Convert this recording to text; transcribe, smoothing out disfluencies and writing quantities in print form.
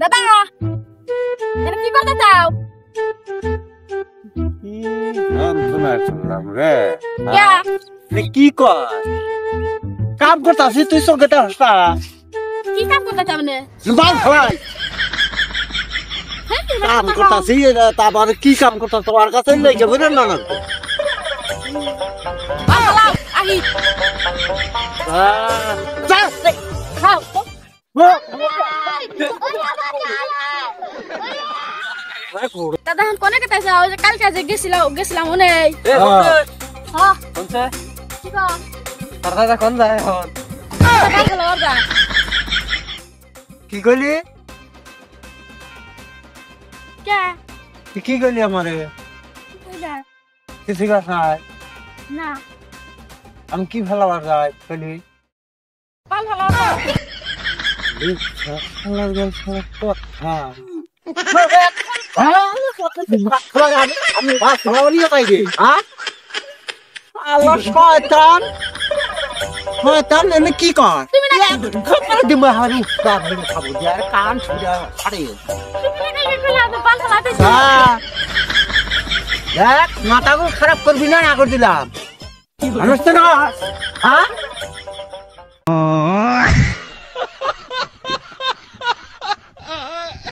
দাদা এটা কি করতে চাও? শুনলাম রে क्या কি কর কাম করতাছি তুই সঙ্গেটা হস্তা কি কাম করতে চাও মানে? বাল ফলাই কাম করতাছি তারপরে কি কাম করতাছ তোমার কাছে লেগে বলে না না বাবা আহি যা খাও দাদা हम কোনে কেতে যাও যে কাল কাজে গেছিলাম ওনে হ্যাঁ কোনছে কি গো তারটা কোন যায় এখন দাদা গেল ওটা কি কইলি কে কি কইলি আমারে কইলা কিছু কথা নাই না আমি কি ভালোবার যাই কইলি পাল হলো আমি ভাত খাওয়ানি তাই রে হ্যাঁ আল্লাহ শয়তান শয়তান এনে কি কর তুমি না খবর দিমা হারি কার হই খাবো যার কান ছুড়া ছাড়ে তুমি কইলা পাল হলাতে দেখ মাথাগুলো খারাপ করবি না করে দিলাম মানুষ তো না হ্যাঁ